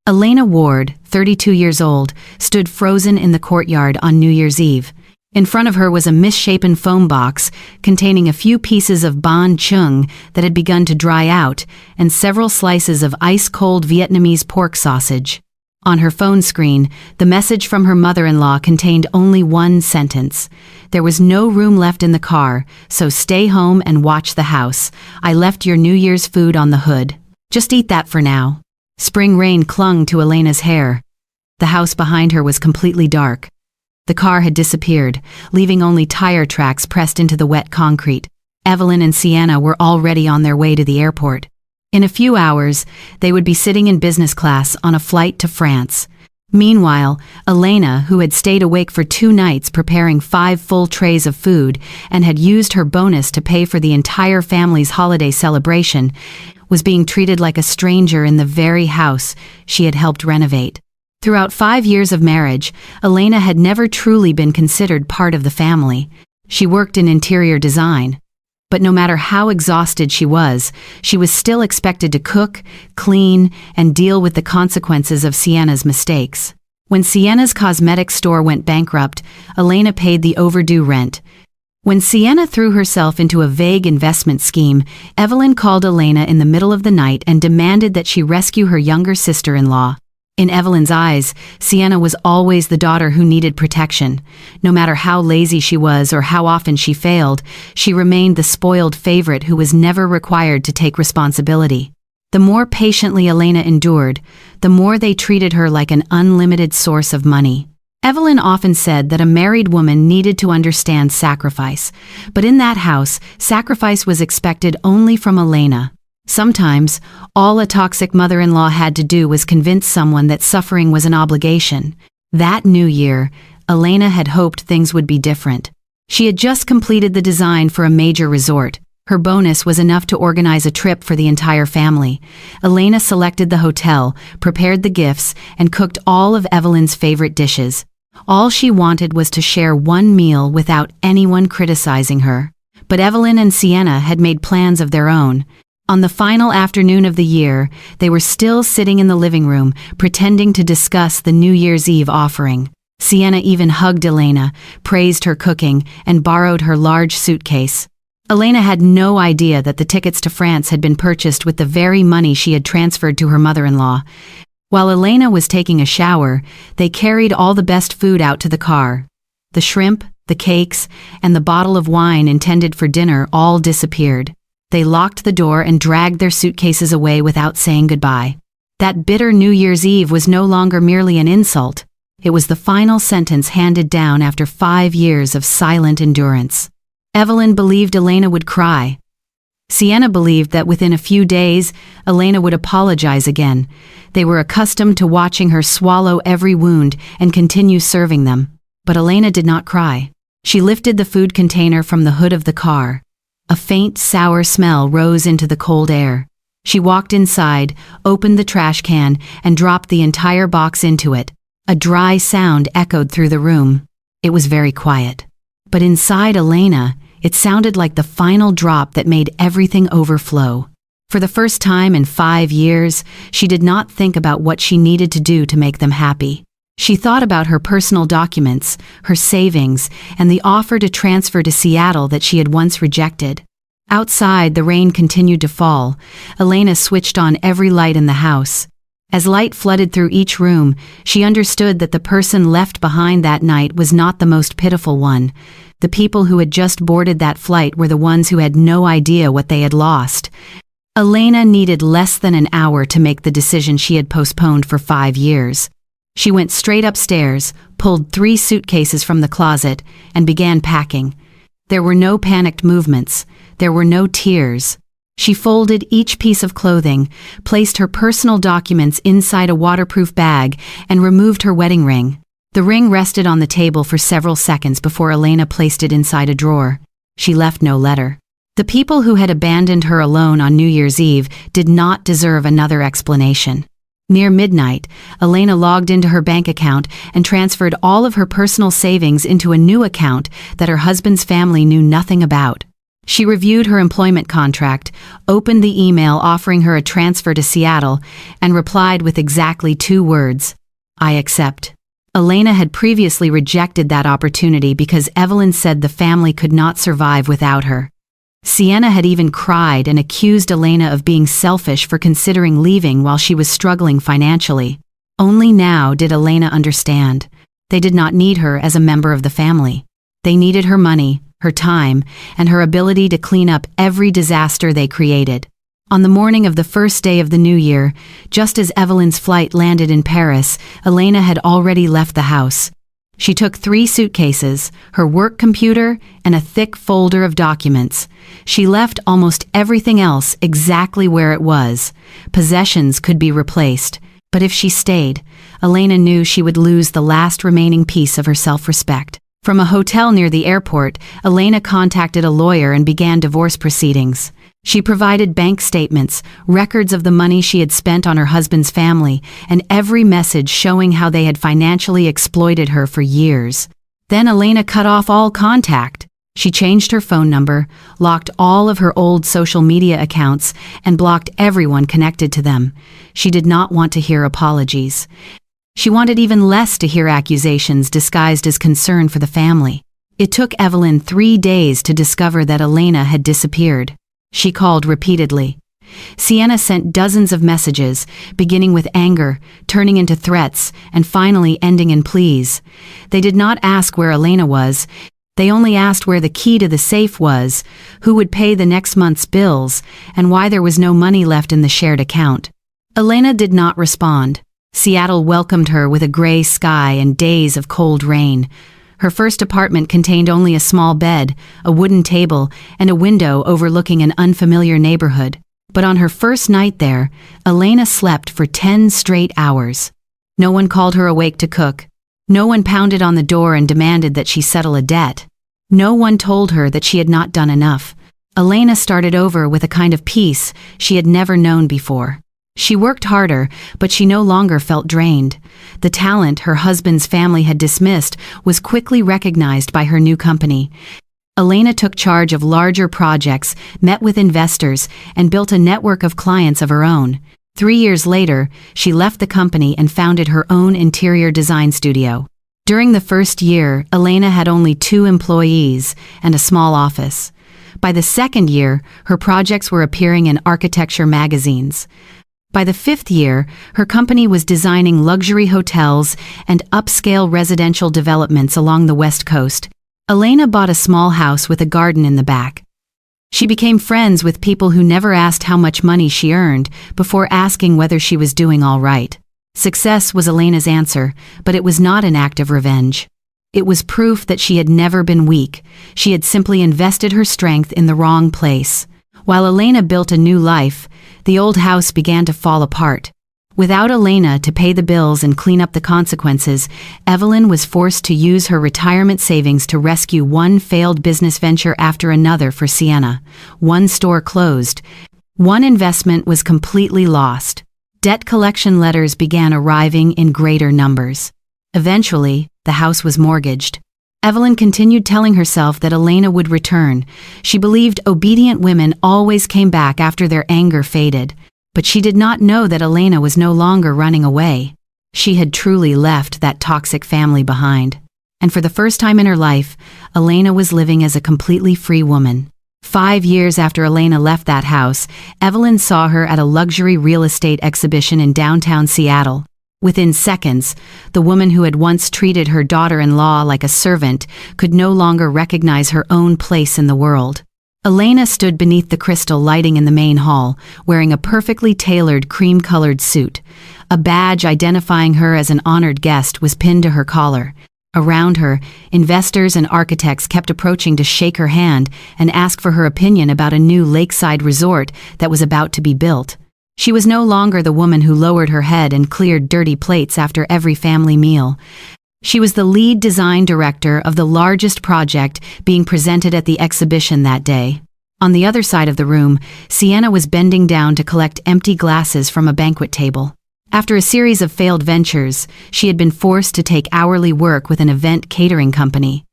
Elena Ward, 32 years old, stood frozen in the courtyard on New Year's Eve. In front of her was a misshapen foam box containing a few pieces of banh chung that had begun to dry out and several slices of ice-cold Vietnamese pork sausage. On her phone screen, the message from her mother-in-law contained only one sentence. "There was no room left in the car, so stay home and watch the house. I left your New Year's food on the hood. Just eat that for now." Spring rain clung to Elena's hair. The house behind her was completely dark. The car had disappeared, leaving only tire tracks pressed into the wet concrete. Evelyn and Sienna were already on their way to the airport. In a few hours, they would be sitting in business class on a flight to France. Meanwhile, Elena, who had stayed awake for 2 nights preparing 5 full trays of food and had used her bonus to pay for the entire family's holiday celebration, was being treated like a stranger in the very house she had helped renovate. Throughout 5 years of marriage, Elena had never truly been considered part of the family. She worked in interior design. But no matter how exhausted she was still expected to cook, clean, and deal with the consequences of Sienna's mistakes. When Sienna's cosmetics store went bankrupt, Elena paid the overdue rent. When Sienna threw herself into a vague investment scheme, Evelyn called Elena in the middle of the night and demanded that she rescue her younger sister-in-law. In Evelyn's eyes, Sienna was always the daughter who needed protection. No matter how lazy she was or how often she failed, she remained the spoiled favorite who was never required to take responsibility. The more patiently Elena endured, the more they treated her like an unlimited source of money. Evelyn often said that a married woman needed to understand sacrifice, but in that house, sacrifice was expected only from Elena. Sometimes, all a toxic mother-in-law had to do was convince someone that suffering was an obligation. That New Year, Elena had hoped things would be different. She had just completed the design for a major resort. Her bonus was enough to organize a trip for the entire family. Elena selected the hotel, prepared the gifts, and cooked all of Evelyn's favorite dishes. All she wanted was to share one meal without anyone criticizing her. But Evelyn and Sienna had made plans of their own. On the final afternoon of the year, they were still sitting in the living room, pretending to discuss the New Year's Eve offering. Sienna even hugged Elena, praised her cooking, and borrowed her large suitcase. Elena had no idea that the tickets to France had been purchased with the very money she had transferred to her mother-in-law. While Elena was taking a shower, they carried all the best food out to the car. The shrimp, the cakes, and the bottle of wine intended for dinner all disappeared. They locked the door and dragged their suitcases away without saying goodbye. That bitter New Year's Eve was no longer merely an insult. It was the final sentence handed down after 5 years of silent endurance. Evelyn believed Elena would cry. Sienna believed that within a few days, Elena would apologize again. They were accustomed to watching her swallow every wound and continue serving them. But Elena did not cry. She lifted the food container from the hood of the car. A faint, sour smell rose into the cold air. She walked inside, opened the trash can, and dropped the entire box into it. A dry sound echoed through the room. It was very quiet. But inside Elena, it sounded like the final drop that made everything overflow. For the first time in 5 years, she did not think about what she needed to do to make them happy. She thought about her personal documents, her savings, and the offer to transfer to Seattle that she had once rejected. Outside, the rain continued to fall. Elena switched on every light in the house. As light flooded through each room, she understood that the person left behind that night was not the most pitiful one. The people who had just boarded that flight were the ones who had no idea what they had lost. Elena needed less than an hour to make the decision she had postponed for 5 years. She went straight upstairs, pulled 3 suitcases from the closet, and began packing. There were no panicked movements. There were no tears. She folded each piece of clothing, placed her personal documents inside a waterproof bag, and removed her wedding ring. The ring rested on the table for several seconds before Elena placed it inside a drawer. She left no letter. The people who had abandoned her alone on New Year's Eve did not deserve another explanation. Near midnight, Elena logged into her bank account and transferred all of her personal savings into a new account that her husband's family knew nothing about. She reviewed her employment contract, opened the email offering her a transfer to Seattle, and replied with exactly 2 words: "I accept." Elena had previously rejected that opportunity because Evelyn said the family could not survive without her. Sienna had even cried and accused Elena of being selfish for considering leaving while she was struggling financially. Only now did Elena understand. They did not need her as a member of the family. They needed her money, her time, and her ability to clean up every disaster they created. On the morning of the first day of the new year, just as Evelyn's flight landed in Paris, Elena had already left the house. She took 3 suitcases, her work computer, and a thick folder of documents. She left almost everything else exactly where it was. Possessions could be replaced, but if she stayed, Elena knew she would lose the last remaining piece of her self-respect. From a hotel near the airport, Elena contacted a lawyer and began divorce proceedings. She provided bank statements, records of the money she had spent on her husband's family, and every message showing how they had financially exploited her for years. Then Elena cut off all contact. She changed her phone number, locked all of her old social media accounts, and blocked everyone connected to them. She did not want to hear apologies. She wanted even less to hear accusations disguised as concern for the family. It took Evelyn 3 days to discover that Elena had disappeared. She called repeatedly. Sienna sent dozens of messages, beginning with anger, turning into threats, and finally ending in pleas. They did not ask where Elena was. They only asked where the key to the safe was, who would pay the next month's bills, and why there was no money left in the shared account. Elena did not respond. Seattle welcomed her with a gray sky and days of cold rain. Her first apartment contained only a small bed, a wooden table, and a window overlooking an unfamiliar neighborhood. But on her first night there, Elena slept for 10 straight hours. No one called her awake to cook. No one pounded on the door and demanded that she settle a debt. No one told her that she had not done enough. Elena started over with a kind of peace she had never known before. She worked harder, but she no longer felt drained. The talent her husband's family had dismissed was quickly recognized by her new company. Elena took charge of larger projects, met with investors, and built a network of clients of her own. 3 years later, she left the company and founded her own interior design studio. During the first year, Elena had only 2 employees and a small office. By the second year, her projects were appearing in architecture magazines. By the 5th year, her company was designing luxury hotels and upscale residential developments along the West Coast. Elena bought a small house with a garden in the back. She became friends with people who never asked how much money she earned before asking whether she was doing all right. Success was Elena's answer, but it was not an act of revenge. It was proof that she had never been weak. She had simply invested her strength in the wrong place. While Elena built a new life, the old house began to fall apart. Without Elena to pay the bills and clean up the consequences, Evelyn was forced to use her retirement savings to rescue one failed business venture after another for Sienna. One store closed. One investment was completely lost. Debt collection letters began arriving in greater numbers. Eventually, the house was mortgaged. Evelyn continued telling herself that Elena would return. She believed obedient women always came back after their anger faded. But she did not know that Elena was no longer running away. She had truly left that toxic family behind. And for the first time in her life, Elena was living as a completely free woman. 5 years after Elena left that house, Evelyn saw her at a luxury real estate exhibition in downtown Seattle. Within seconds, the woman who had once treated her daughter-in-law like a servant could no longer recognize her own place in the world. Elena stood beneath the crystal lighting in the main hall, wearing a perfectly tailored cream-colored suit. A badge identifying her as an honored guest was pinned to her collar. Around her, investors and architects kept approaching to shake her hand and ask for her opinion about a new lakeside resort that was about to be built. She was no longer the woman who lowered her head and cleared dirty plates after every family meal. She was the lead design director of the largest project being presented at the exhibition that day. On the other side of the room, Sienna was bending down to collect empty glasses from a banquet table. After a series of failed ventures, she had been forced to take hourly work with an event catering company.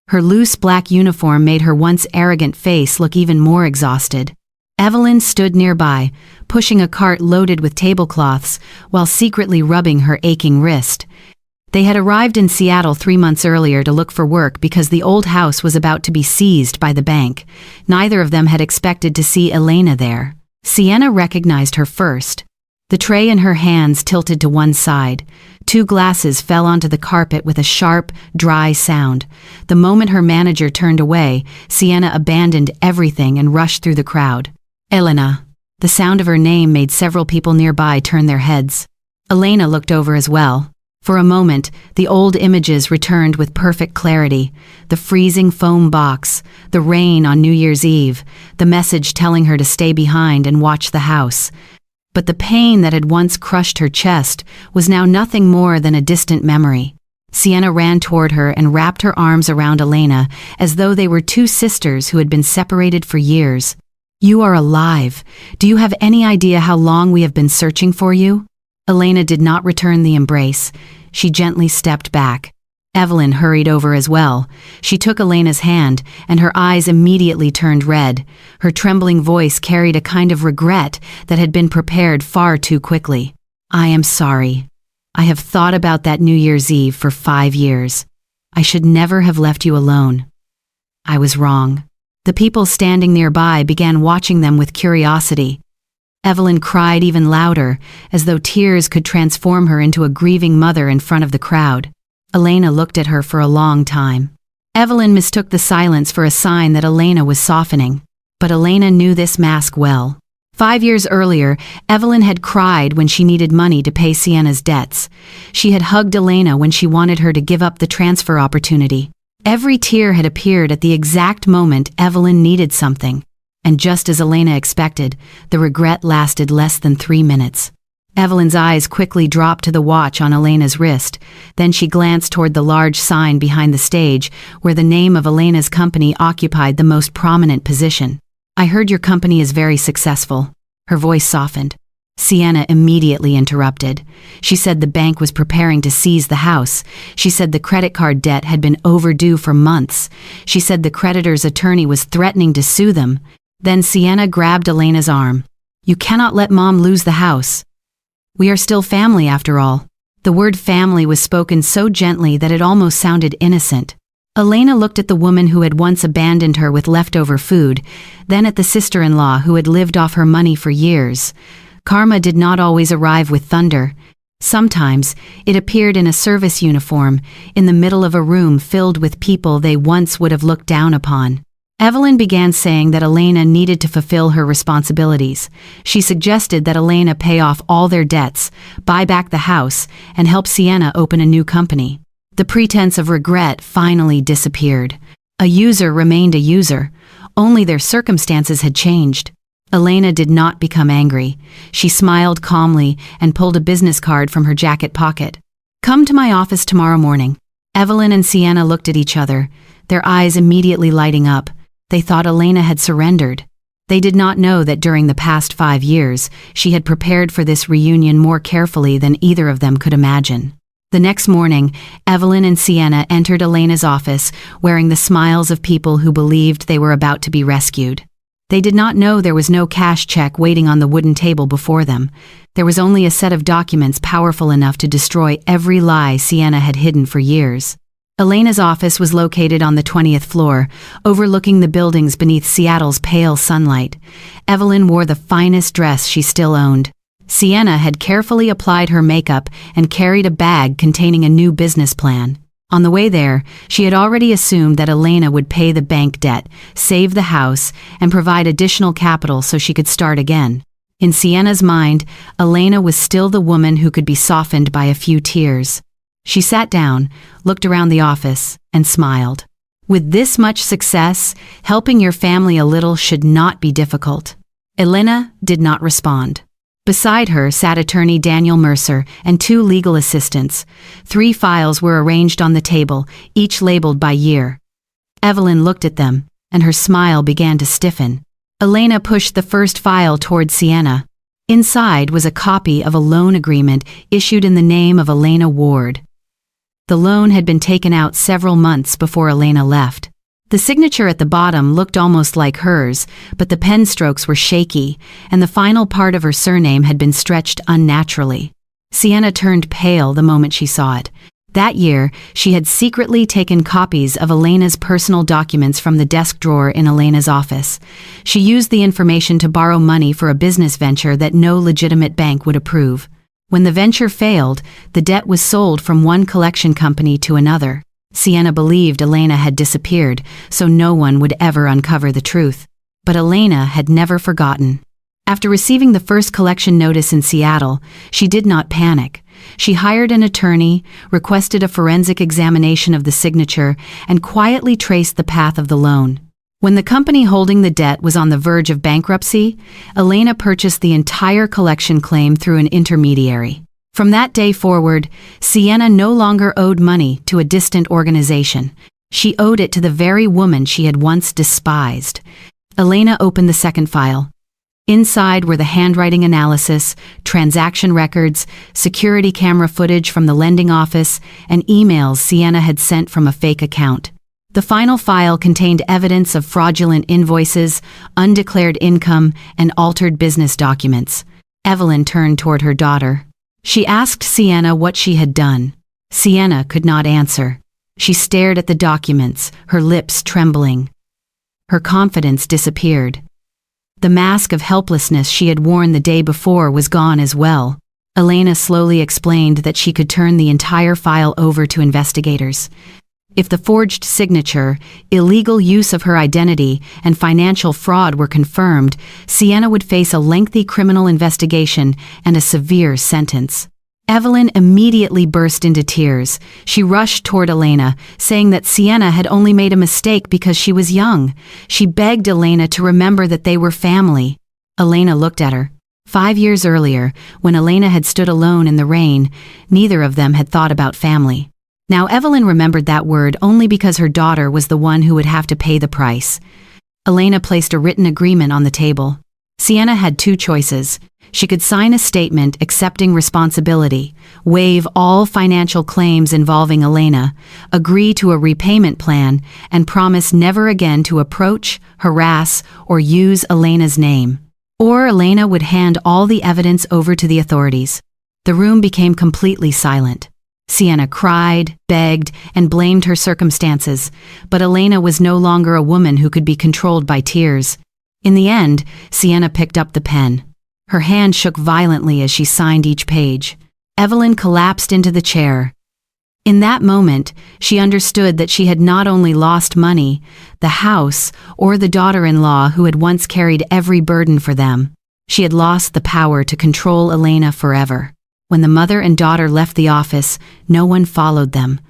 Her loose black uniform made her once arrogant face look even more exhausted. Evelyn stood nearby, pushing a cart loaded with tablecloths while secretly rubbing her aching wrist. They had arrived in Seattle 3 months earlier to look for work because the old house was about to be seized by the bank. Neither of them had expected to see Elena there. Sienna recognized her first. The tray in her hands tilted to one side. 2 glasses fell onto the carpet with a sharp, dry sound. The moment her manager turned away, Sienna abandoned everything and rushed through the crowd. Elena. The sound of her name made several people nearby turn their heads. Elena looked over as well. For a moment, the old images returned with perfect clarity. The freezing foam box, the rain on New Year's Eve, the message telling her to stay behind and watch the house. But the pain that had once crushed her chest was now nothing more than a distant memory. Sienna ran toward her and wrapped her arms around Elena as though they were 2 sisters who had been separated for years. "You are alive. Do you have any idea how long we have been searching for you?" Elena did not return the embrace. She gently stepped back. Evelyn hurried over as well. She took Elena's hand, and her eyes immediately turned red. Her trembling voice carried a kind of regret that had been prepared far too quickly. "I am sorry. I have thought about that New Year's Eve for 5 years. I should never have left you alone. I was wrong." The people standing nearby began watching them with curiosity. Evelyn cried even louder, as though tears could transform her into a grieving mother in front of the crowd. Elena looked at her for a long time. Evelyn mistook the silence for a sign that Elena was softening. But Elena knew this mask well. 5 years earlier, Evelyn had cried when she needed money to pay Sienna's debts. She had hugged Elena when she wanted her to give up the transfer opportunity. Every tear had appeared at the exact moment Evelyn needed something. And just as Elena expected, the regret lasted less than 3 minutes. Evelyn's eyes quickly dropped to the watch on Elena's wrist. Then she glanced toward the large sign behind the stage, where the name of Elena's company occupied the most prominent position. "I heard your company is very successful." Her voice softened. Sienna immediately interrupted. She said the bank was preparing to seize the house. She said the credit card debt had been overdue for months. She said the creditor's attorney was threatening to sue them. Then Sienna grabbed Elena's arm. "You cannot let Mom lose the house. We are still family after all." The word family was spoken so gently that it almost sounded innocent. Elena looked at the woman who had once abandoned her with leftover food, then at the sister-in-law who had lived off her money for years. Karma did not always arrive with thunder. Sometimes it appeared in a service uniform, in the middle of a room filled with people they once would have looked down upon. Evelyn began saying that Elena needed to fulfill her responsibilities. She suggested that Elena pay off all their debts, buy back the house, and help Sienna open a new company. The pretense of regret finally disappeared. A user remained a user, only their circumstances had changed. Elena did not become angry. She smiled calmly and pulled a business card from her jacket pocket. "Come to my office tomorrow morning." Evelyn and Sienna looked at each other, their eyes immediately lighting up. They thought Elena had surrendered. They did not know that during the past 5 years, she had prepared for this reunion more carefully than either of them could imagine. The next morning, Evelyn and Sienna entered Elena's office, wearing the smiles of people who believed they were about to be rescued. They did not know there was no cash check waiting on the wooden table before them. There was only a set of documents powerful enough to destroy every lie Sienna had hidden for years. Elena's office was located on the 20th floor, overlooking the buildings beneath Seattle's pale sunlight. Evelyn wore the finest dress she still owned. Sienna had carefully applied her makeup and carried a bag containing a new business plan. On the way there, she had already assumed that Elena would pay the bank debt, save the house, and provide additional capital so she could start again. In Sienna's mind, Elena was still the woman who could be softened by a few tears. She sat down, looked around the office, and smiled. With this much success, helping your family a little should not be difficult. Elena did not respond. Beside her sat attorney Daniel Mercer and 2 legal assistants. 3 files were arranged on the table, each labeled by year. Evelyn looked at them, and her smile began to stiffen. Elena pushed the first file toward Sienna. Inside was a copy of a loan agreement issued in the name of Elena Ward. The loan had been taken out several months before Elena left. The signature at the bottom looked almost like hers, but the pen strokes were shaky, and the final part of her surname had been stretched unnaturally. Sienna turned pale the moment she saw it. That year, she had secretly taken copies of Elena's personal documents from the desk drawer in Elena's office. She used the information to borrow money for a business venture that no legitimate bank would approve. When the venture failed, the debt was sold from one collection company to another. Sienna believed Elena had disappeared, so no one would ever uncover the truth. But Elena had never forgotten. After receiving the first collection notice in Seattle, she did not panic. She hired an attorney, requested a forensic examination of the signature, and quietly traced the path of the loan. When the company holding the debt was on the verge of bankruptcy, Elena purchased the entire collection claim through an intermediary. From that day forward, Sienna no longer owed money to a distant organization. She owed it to the very woman she had once despised. Elena opened the second file. Inside were the handwriting analysis, transaction records, security camera footage from the lending office, and emails Sienna had sent from a fake account. The final file contained evidence of fraudulent invoices, undeclared income, and altered business documents. Evelyn turned toward her daughter. She asked Sienna what she had done. Sienna could not answer. She stared at the documents, her lips trembling. Her confidence disappeared. The mask of helplessness she had worn the day before was gone as well. Elena slowly explained that she could turn the entire file over to investigators. If the forged signature, illegal use of her identity, and financial fraud were confirmed, Sienna would face a lengthy criminal investigation and a severe sentence. Evelyn immediately burst into tears. She rushed toward Elena, saying that Sienna had only made a mistake because she was young. She begged Elena to remember that they were family. Elena looked at her. 5 years earlier, when Elena had stood alone in the rain, neither of them had thought about family. Now Evelyn remembered that word only because her daughter was the one who would have to pay the price. Elena placed a written agreement on the table. Sienna had two choices. She could sign a statement accepting responsibility, waive all financial claims involving Elena, agree to a repayment plan, and promise never again to approach, harass, or use Elena's name. Or Elena would hand all the evidence over to the authorities. The room became completely silent. Sienna cried, begged, and blamed her circumstances, but Elena was no longer a woman who could be controlled by tears. In the end, Sienna picked up the pen. Her hand shook violently as she signed each page. Evelyn collapsed into the chair. In that moment, she understood that she had not only lost money, the house, or the daughter-in-law who had once carried every burden for them. She had lost the power to control Elena forever. When the mother and daughter left the office, no one followed them.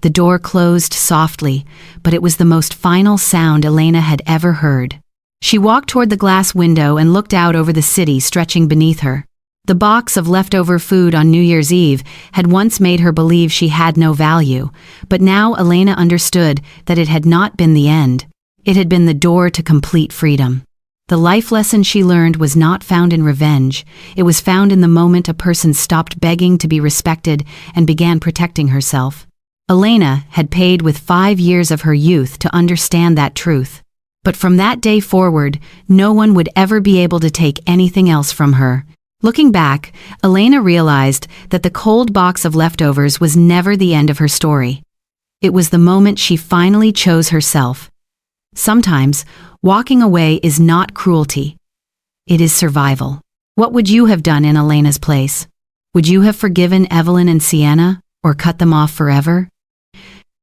The door closed softly, but it was the most final sound Elena had ever heard. She walked toward the glass window and looked out over the city stretching beneath her. The box of leftover food on New Year's Eve had once made her believe she had no value, but now Elena understood that it had not been the end. It had been the door to complete freedom. The life lesson she learned was not found in revenge. It was found in the moment a person stopped begging to be respected and began protecting herself. Elena had paid with 5 years of her youth to understand that truth. But from that day forward, no one would ever be able to take anything else from her. Looking back, Elena realized that the cold box of leftovers was never the end of her story. It was the moment she finally chose herself. Sometimes, walking away is not cruelty. It is survival. What would you have done in Elena's place? Would you have forgiven Evelyn and Sienna, or cut them off forever?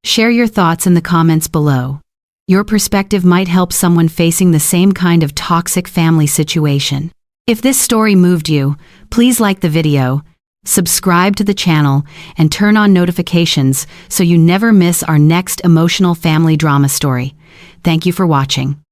Share your thoughts in the comments below. Your perspective might help someone facing the same kind of toxic family situation. If this story moved you, please like the video, subscribe to the channel, and turn on notifications so you never miss our next emotional family drama story. Thank you for watching.